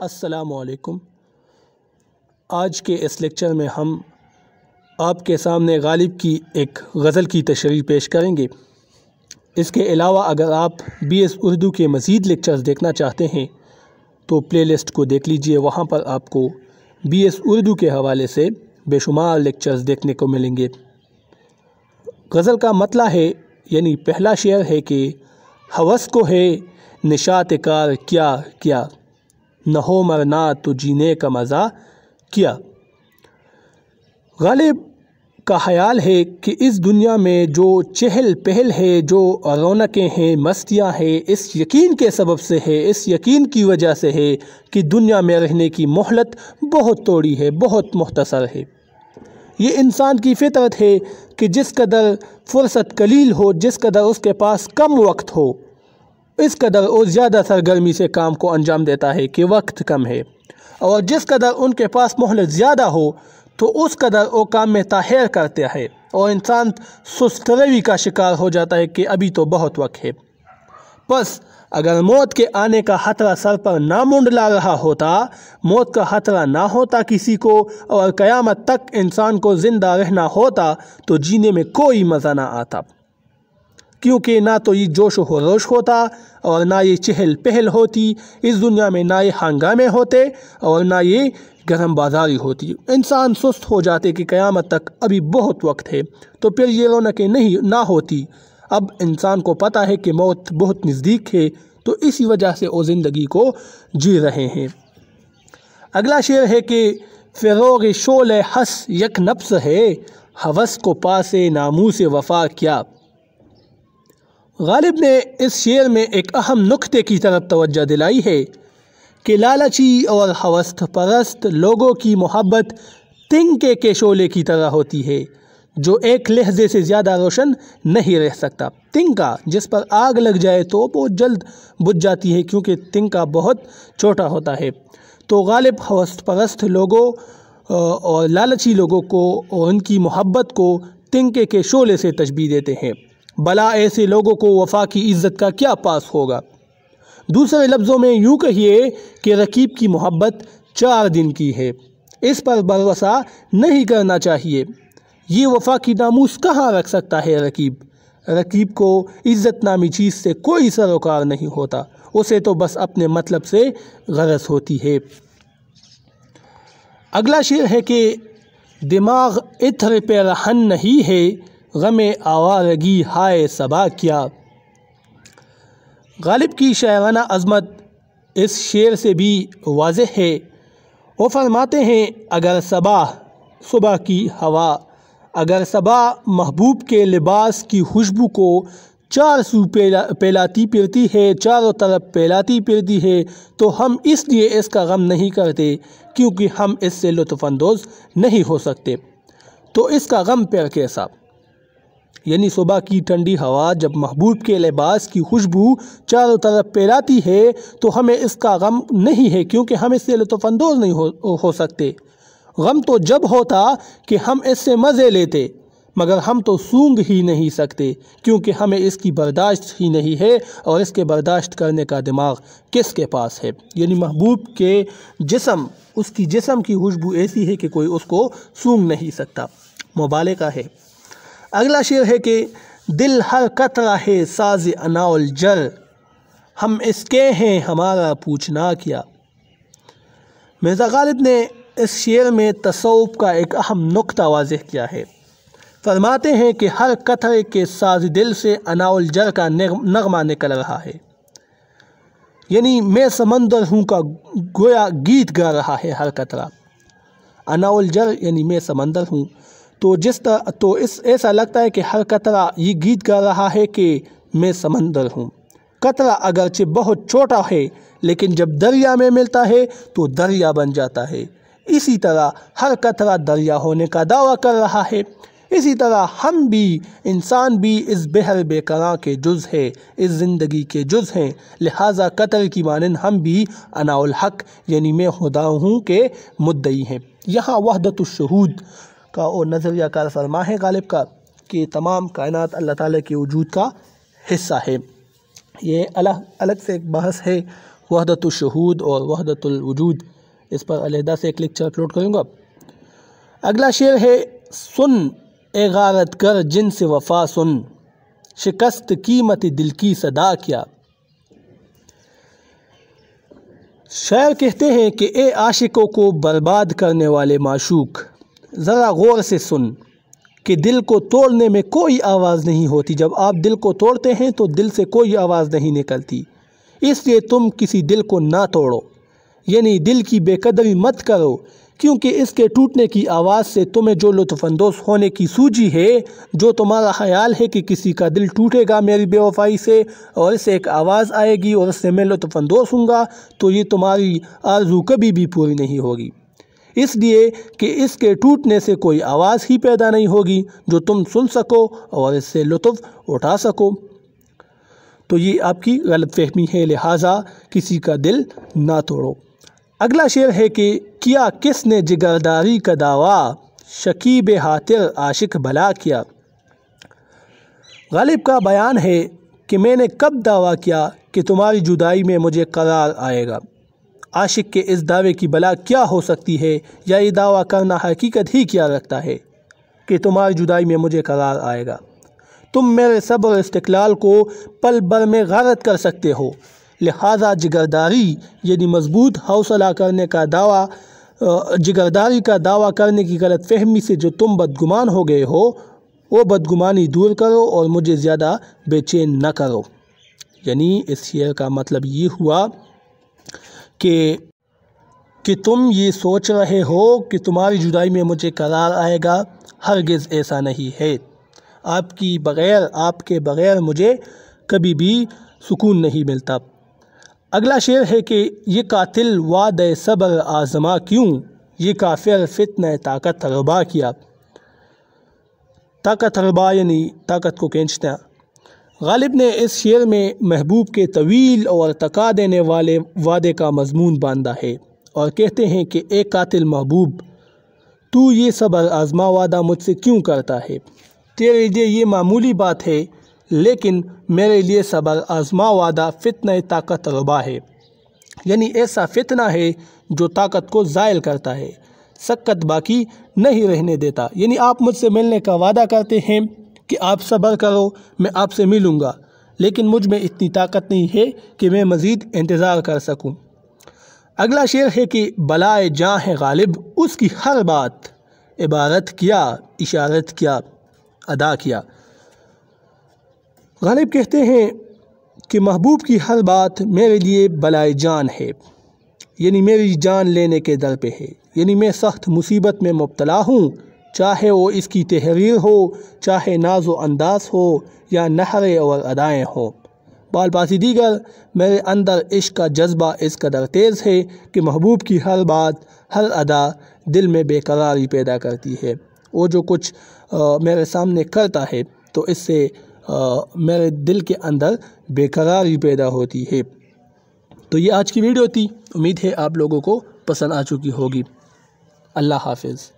السلام علیکم۔ آج کے اس لیکچر میں ہم آپ کے سامنے غالب کی ایک غزل کی تشریح پیش کریں گے۔ اس کے علاوہ اگر آپ BS اردو کے مزید لیکچرز دیکھنا چاہتے ہیں تو پلے لسٹ کو دیکھ لیجئے، وہاں پر آپ کو BS اردو کے حوالے سے بے شمار لیکچرز دیکھنے کو ملیں گے۔ غزل کا مطلع ہے، یعنی پہلا شعر ہے کہ ہوس کو ہے نشاط کار کیا کیا، نہ ہو مرنا تو جینے کا مزہ کیا۔ غالب کا خیال ہے کہ اس دنیا میں جو چہل پہل ہے، جو رونقیں ہیں، مستیاں ہیں، اس یقین کے سبب سے ہے، اس یقین کی وجہ سے ہے کہ دنیا میں رہنے کی مہلت بہت تھوڑی ہے، بہت مختصر ہے۔ یہ انسان کی فطرت ہے کہ جس قدر فرصت قلیل ہو، جس قدر اس کے پاس کم وقت ہو، اس قدر وہ زیادہ سرگرمی سے کام کو انجام دیتا ہے کہ وقت کم ہے، اور جس قدر ان کے پاس مہلت زیادہ ہو تو اس قدر وہ کام میں تاخیر کرتے ہے، اور انسان سست روی کا شکار ہو جاتا ہے کہ ابھی تو بہت وقت ہے۔ بس اگر موت کے آنے کا خطرہ سر پر نہ منڈلا رہا ہوتا، موت کا خطرہ نہ ہوتا کسی کو، اور قیامت تک انسان کو زندہ رہنا ہوتا تو جینے میں کوئی مزہ نہ آتا، کیونکہ نہ تو یہ جوش و خروش ہوتا اور نہ یہ چہل پہل ہوتی، اس دنیا میں نہ یہ ہنگامے ہوتے اور نہ یہ گرم بازاری ہوتی۔ انسان سست ہو جاتے کہ قیامت تک ابھی بہت وقت ہے، تو پھر یہ رونقیں نہ ہوتی۔ اب انسان کو پتہ ہے کہ موت بہت نزدیک ہے، تو اسی وجہ سے وہ زندگی کو جی رہے ہیں۔ اگلا شعر ہے کہ فروغ شعلہ ہس یک نفس ہے، ہوس کو پاسے ناموس وفا کیا۔ غالب نے اس شعر میں ایک اہم نکتے کی طرف توجہ دلائی ہے کہ لالچی اور ہوس پرست لوگوں کی محبت تنکے کے شعلے کی طرح ہوتی ہے، جو ایک لحظے سے زیادہ روشن نہیں رہ سکتا۔ تنکا جس پر آگ لگ جائے تو بہت جلد بجھ جاتی ہے، کیونکہ تنکا بہت چھوٹا ہوتا ہے۔ تو غالب ہوس پرست لوگوں اور لالچی لوگوں کو اور ان کی محبت کو تنکے کے شعلے سے تشبیہ دیتے ہیں۔ بلا ایسے لوگوں کو وفا کی عزت کا کیا پاس ہوگا۔ دوسرے لفظوں میں یوں کہیے کہ رقیب کی محبت 4 دن کی ہے، اس پر بھروسہ نہیں کرنا چاہیے۔ یہ وفا کی ناموس کہاں رکھ سکتا ہے رقیب کو عزت نامی چیز سے کوئی سروکار نہیں ہوتا، اسے تو بس اپنے مطلب سے غرض ہوتی ہے۔ اگلا شعر ہے کہ دماغ عطر پہ رہن نہیں ہے، غم آوارگی ہائے صبا کیا۔ غالب کی شاعرانہ عظمت اس شعر سے بھی واضح ہے۔ وہ فرماتے ہیں اگر صبح کی ہوا، اگر صبا محبوب کے لباس کی خوشبو کو 4 سو پھیلاتی پھرتی ہے، چاروں طرف پھیلاتی پھرتی ہے، تو ہم اس لیے اس کا غم نہیں کرتے کیونکہ ہم اس سے لطف اندوز نہیں ہو سکتے، تو اس کا غم پھر کیسا۔ یعنی صبح کی ٹھنڈی ہوا جب محبوب کے لباس کی خوشبو چاروں طرف پھیلاتی ہے تو ہمیں اس کا غم نہیں ہے، کیونکہ ہم اس سے لطف اندوز نہیں ہو سکتے۔ غم تو جب ہوتا کہ ہم اس سے مزے لیتے، مگر ہم تو سونگھ ہی نہیں سکتے کیونکہ ہمیں اس کی برداشت ہی نہیں ہے، اور اس کے برداشت کرنے کا دماغ کس کے پاس ہے۔ یعنی محبوب کے جسم، اس کی جسم کی خوشبو ایسی ہے کہ کوئی اس کو سونگھ نہیں سکتا، مبالغہ ہے۔ اگلا شعر ہے کہ دل ہر قطرہ ہے ساز اناء الجر، ہم اس کے ہیں ہمارا پوچھنا کیا۔ مرزا غالب نے اس شعر میں تصوف کا ایک اہم نقطہ واضح کیا ہے۔ فرماتے ہیں کہ ہر قطرے کے ساز دل سے اناء الجر کا نغمہ نکل رہا ہے، یعنی میں سمندر ہوں کا گویا گیت گا رہا ہے ہر قطرہ۔ اناء الجر یعنی میں سمندر ہوں، تو ایسا لگتا ہے کہ ہر قطرہ یہ گیت گا رہا ہے کہ میں سمندر ہوں۔ قطرہ اگرچہ بہت چھوٹا ہے، لیکن جب دریا میں ملتا ہے تو دریا بن جاتا ہے۔ اسی طرح ہر قطرہ دریا ہونے کا دعویٰ کر رہا ہے۔ اسی طرح ہم بھی، انسان بھی اس بحر بے قراں کے جز ہے، اس زندگی کے جز ہیں، لہٰذا قطر کی مانند ہم بھی اناء الحق یعنی میں خدا ہوں کے مدعی ہیں۔ یہاں وحدت الشہود کا وہ نظریہ کار فرما ہے غالب کا کہ تمام کائنات اللہ تعالیٰ کے وجود کا حصہ ہے۔ یہ الگ سے ایک بحث ہے، وحدت الشہود اور وحدت الوجود، اس پر علیحدہ سے ایک لیکچر اپلوڈ کروں گا۔ اگلا شعر ہے سن اے غارت گر جن سے وفا سن، شکست قیمت دل کی صدا کیا۔ شاعر کہتے ہیں کہ اے عاشقوں کو برباد کرنے والے معشوق، ذرا غور سے سن کہ دل کو توڑنے میں کوئی آواز نہیں ہوتی۔ جب آپ دل کو توڑتے ہیں تو دل سے کوئی آواز نہیں نکلتی، اس لیے تم کسی دل کو نہ توڑو، یعنی دل کی بے قدری مت کرو، کیونکہ اس کے ٹوٹنے کی آواز سے تمہیں جو لطف اندوز ہونے کی سوجی ہے، جو تمہارا خیال ہے کہ کسی کا دل ٹوٹے گا میری بے وفائی سے اور اس سے ایک آواز آئے گی اور اس سے میں لطف اندوز ہوں گا، تو یہ تمہاری آرزو کبھی بھی پوری نہیں ہوگی، اس لیے کہ اس کے ٹوٹنے سے کوئی آواز ہی پیدا نہیں ہوگی جو تم سن سکو اور اس سے لطف اٹھا سکو۔ تو یہ آپ کی غلط فہمی ہے، لہٰذا کسی کا دل نہ توڑو۔ اگلا شعر ہے کہ کیا کس نے جگرداری کا دعویٰ، شکیب خاطر عاشق بھلا کیا۔ غالب کا بیان ہے کہ میں نے کب دعویٰ کیا کہ تمہاری جدائی میں مجھے قرار آئے گا۔ عاشق کے اس دعوے کی بلا کیا ہو سکتی ہے، یا یہ دعویٰ کرنا حقیقت ہی کیا رکھتا ہے کہ تمہاری جدائی میں مجھے قرار آئے گا۔ تم میرے صبر و استقلال کو پل بھر میں غارت کر سکتے ہو، لہٰذا جگرداری یعنی مضبوط حوصلہ کرنے کا دعویٰ، جگرداری کا دعویٰ کرنے کی غلط فہمی سے جو تم بدگمان ہو گئے ہو، وہ بدگمانی دور کرو اور مجھے زیادہ بے چین نہ کرو۔ یعنی اس شعر کا مطلب یہ ہوا کہ تم یہ سوچ رہے ہو کہ تمہاری جدائی میں مجھے قرار آئے گا، ہرگز ایسا نہیں ہے۔ آپ کے بغیر مجھے کبھی بھی سکون نہیں ملتا۔ اگلا شعر ہے کہ یہ قاتل وعدہ صبر آزما کیوں، یہ کافر فتنہ طاقت ربا کیا۔ طاقت ربا یعنی طاقت کو کھینچنا۔ غالب نے اس شعر میں محبوب کے طویل اور تکا دینے والے وعدے کا مضمون باندھا ہے اور کہتے ہیں کہ اے قاتل محبوب، تو یہ صبر آزما وعدہ مجھ سے کیوں کرتا ہے؟ تیرے لیے یہ معمولی بات ہے، لیکن میرے لیے صبر آزما وعدہ فتنہ طاقت ربا ہے، یعنی ایسا فتنہ ہے جو طاقت کو زائل کرتا ہے، سکت باقی نہیں رہنے دیتا۔ یعنی آپ مجھ سے ملنے کا وعدہ کرتے ہیں کہ آپ صبر کرو، میں آپ سے ملوں گا، لیکن مجھ میں اتنی طاقت نہیں ہے کہ میں مزید انتظار کر سکوں۔ اگلا شعر ہے کہ بلائے جاں ہے غالب، اس کی ہر بات عبارت کیا، اشارت کیا، ادا کیا۔ غالب کہتے ہیں کہ محبوب کی ہر بات میرے لیے بلائے جان ہے، یعنی میری جان لینے کے در پہ ہے، یعنی میں سخت مصیبت میں مبتلا ہوں، چاہے وہ اس کی تحریر ہو، چاہے ناز و انداز ہو یا نحرے اور ادائیں ہوں۔ بال باسی دیگر میرے اندر عشق کا جذبہ اس قدر تیز ہے کہ محبوب کی ہر بات، ہر ادا دل میں بے قراری پیدا کرتی ہے۔ وہ جو کچھ میرے سامنے کرتا ہے تو اس سے میرے دل کے اندر بے قراری پیدا ہوتی ہے۔ تو یہ آج کی ویڈیو تھی، امید ہے آپ لوگوں کو پسند آ چکی ہوگی۔ اللہ حافظ۔